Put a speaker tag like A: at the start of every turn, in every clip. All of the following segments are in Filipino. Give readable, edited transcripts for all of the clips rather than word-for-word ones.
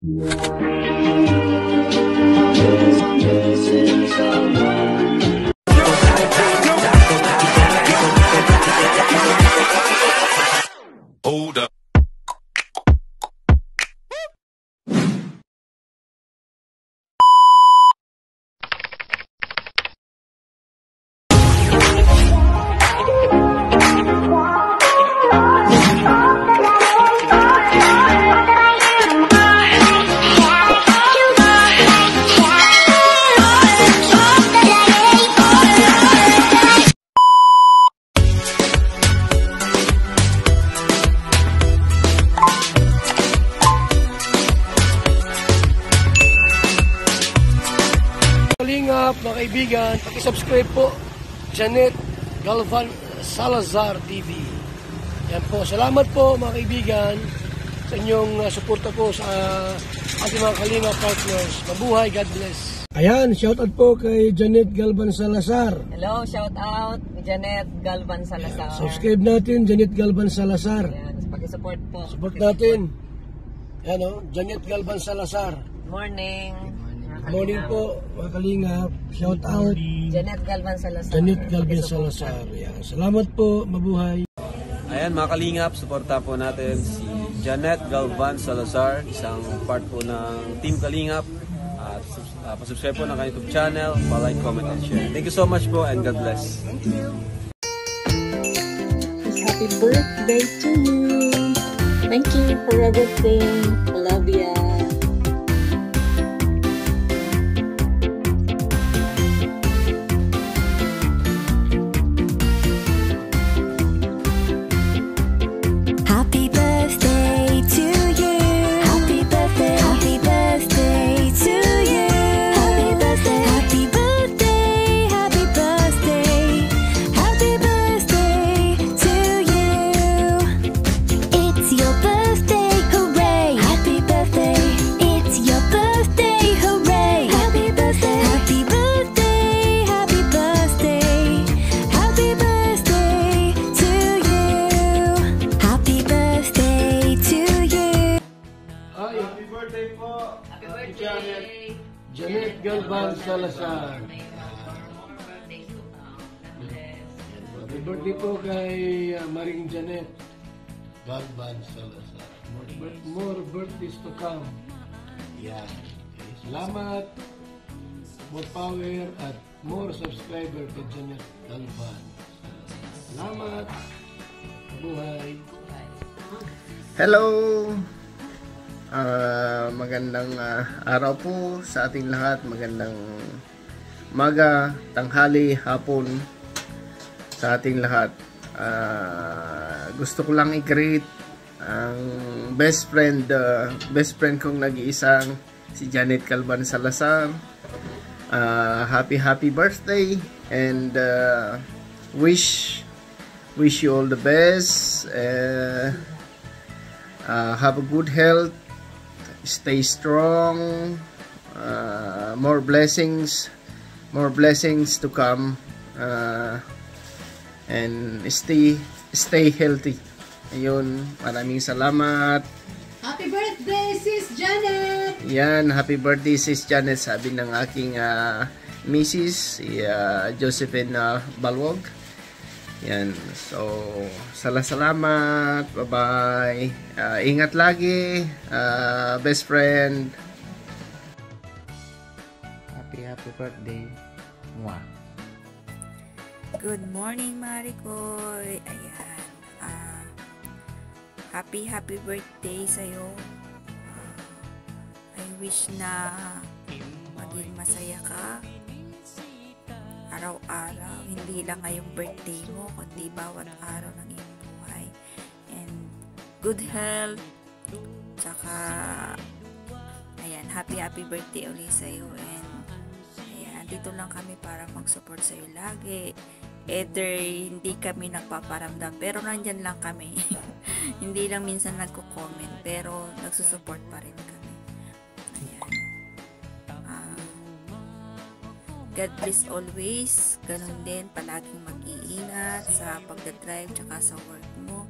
A: Hold up.
B: Kalingap, mga kaibigan, paki-subscribe po, Janet Galvan Salazar TV. Yan po, salamat po mga kaibigan sa inyong suporta po sa ating mga Kalingap partners. Mabuhay, God bless. Ayan, shoutout po kay Janet Galvan Salazar.
C: Hello, shout out Janet Galvan Salazar.
B: Ayan, subscribe natin, Janet Galvan Salazar.
C: Ayan, paki-support po.
B: Support natin. Ayan o, Janet Galvan Salazar.
C: Morning.
B: Morning po, mga Kalingap. Shout out
C: Janet Galvan Salazar.
B: Janet Galvan Salazar. Ayan, salamat po, mabuhay.
D: Ayan mga Kalingap, suporta po natin si Janet Galvan Salazar, isang part po ng Team Kalingap. At pasubscribe po ng kanyang YouTube channel, pa-like, comment, and share. Thank you so much po and God bless.
E: Happy birthday to you. Thank you for everything. I love ya.
F: Happy birthday to you. Happy birthday. Happy birthday to you. Happy birthday. Happy birthday. Happy birthday. Happy birthday to you. It's your birthday, hooray. Happy birthday. It's your birthday, hooray. Happy birthday. Happy birthday. Happy birthday. Happy birthday to you. Happy birthday to you.
B: Ay, happy birthday po. Happy birthday. Janet Galvan Salazar. Happy birthday po kay Maring Janet Galvan Salazar. More birthdays to come. Yan. Okay, salamat. More power at more subscriber kay Janet Galvan. Salamat. Buhay.
G: Hello! Magandang araw po sa ating lahat. Magandang umaga, tanghali, hapon sa ating lahat. Gusto ko lang i-greet ang best friend kong nag-iisang si Janet Galvan Salazar. Happy birthday and wish you all the best. Have a good health, stay strong, more blessings to come, and stay healthy. Ayun, maraming salamat.
H: Happy birthday, Sis Janet!
G: Yan, happy birthday Sis Janet, sabi ng aking Mrs. si Josephine Balwog. Yan, so salamat, bye-bye. Ingat lagi, best friend.
I: Happy birthday. Mwah.
J: Good morning, Maricoy. Ayan. Happy birthday sa'yo. I wish na maging masaya ka araw-araw, hindi lang ngayong birthday mo, kundi bawat araw ng iyong buhay. And good health. Tsaka, ayan, happy birthday ulit sa'yo. And, ayan, dito lang kami para mag-support sa'yo lagi. Either hindi kami nagpaparamdam, pero nandyan lang kami. Hindi lang minsan nagko-comment, pero nagsusupport pa rin kami. Ayan. God bless always. Ganun din, palaging mag-iingat sa pagdadrive tsaka sa work mo.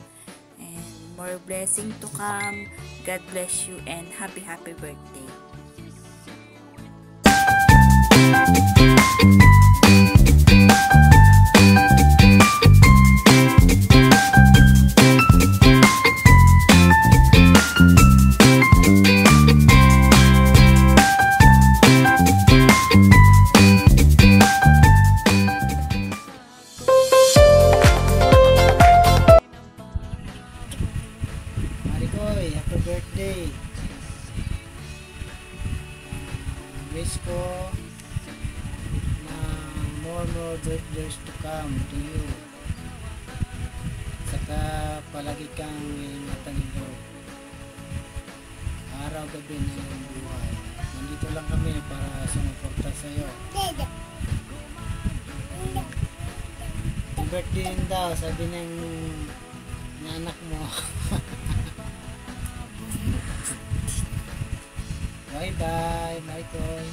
J: And more blessing to come. God bless you and happy birthday.
I: Marikoy, happy birthday. Wish ko na more birthdays to come to you. Saka palagi kang ingatan ito. Araw-gabi na iyong buhay. Nandito lang kami para sumuporta sa iyo. Happy birthday yun daw, sabi ng anak mo. Bye-bye, Michael.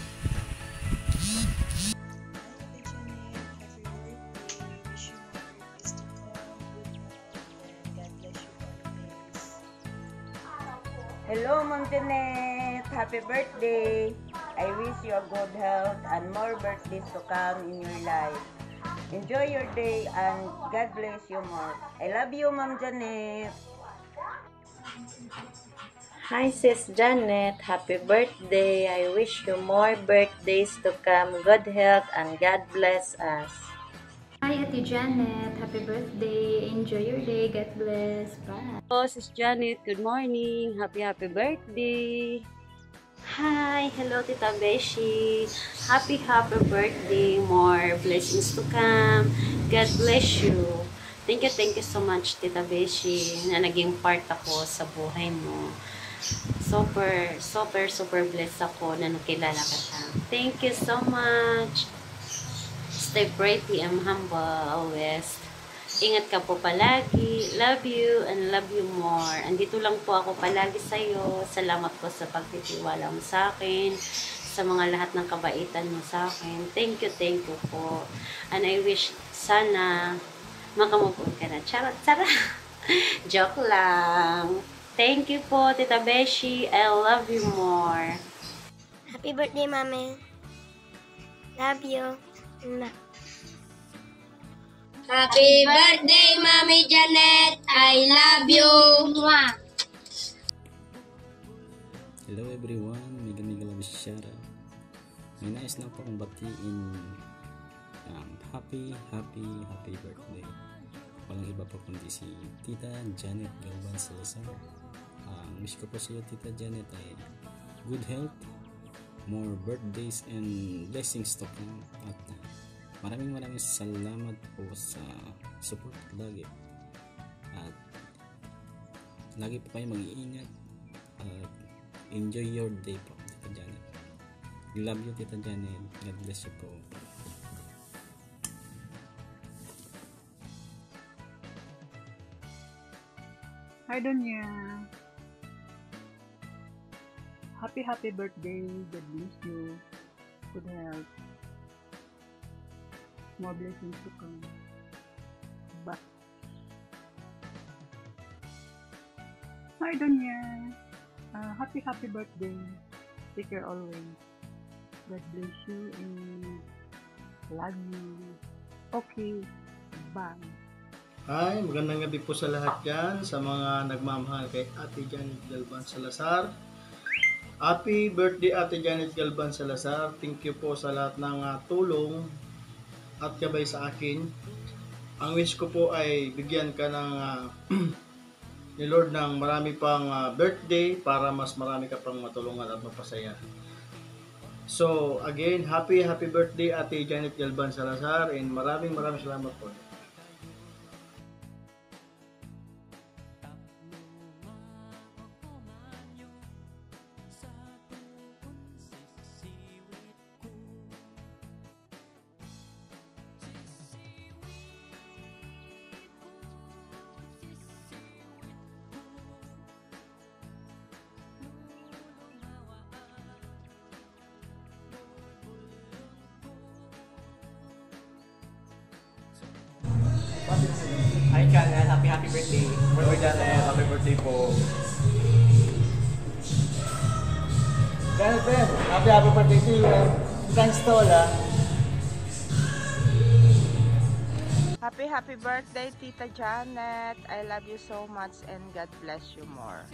A: Hello, Ma'am Janet. Happy birthday. I wish you a good health and more birthdays to come in your life. Enjoy your day and God bless you more. I love you, Ma'am Janet.
K: Hi, Sis Janet. Happy birthday. I wish you more birthdays to come. Good health and God bless us.
L: Hi, Ate Janet. Happy birthday. Enjoy your day. God bless. Bye.
M: Hello, Sis Janet. Good morning. Happy birthday.
K: Hi. Hello, Tita Beshi. Happy birthday. More blessings to come. God bless you. Thank you so much, Tita Beshi, na naging part ako sa buhay mo. Super blessed ako na nakilala ka. Thank you so much. Stay pretty and humble always. Ingat ka po palagi. Love you and love you more. Andito lang po ako palagi sa iyo. Salamat po sa pagtitiwala mo sa akin, sa mga lahat ng kabaitan mo sa akin. Thank you po. And I wish sana makamove-on ka na. Charot. Joke lang. Thank you po, Tita Beshi. I love you more.
N: Happy birthday, Mami. Love you.
O: Happy birthday, Mami Janet. I love you.
P: Hello everyone, Mega Bishara. May nais lang po akong batiin happy birthday. Walang iba po kundi si Tita Janet Galvan Salazar. Wish ko po sa iyo, Tita Janet, ay good health, more birthdays and blessings to come. At maraming salamat po sa support lagi. At lagi po kayo mag-iingat at enjoy your day po, Tita Janet. Love you, Tita Janet. God bless you po.
Q: Hi, Donya. Happy birthday. God bless you. Good health. More blessings to come. Bye. Hi, Donya. Happy birthday. Take care always. God bless you and love you. Okay. Bye.
G: Hi, magandang gabi po sa lahat dyan, sa mga nagmamahal kay Ate Janet Galvan Salazar. Happy birthday, Ate Janet Galvan Salazar. Thank you po sa lahat ng tulong at gabay sa akin. Ang wish ko po ay bigyan ka ng ni Lord ng marami pang birthday para mas marami ka pang matulungan at mapasaya. So again, happy birthday, Ate Janet Galvan Salazar, and maraming salamat po.
R: Hi, Janet. Happy birthday. Happy
G: birthday po. Janet, Ben, happy birthday to you. Thanks to all, ha.
R: Happy birthday, Tita Janet. I love you so much and God bless you more.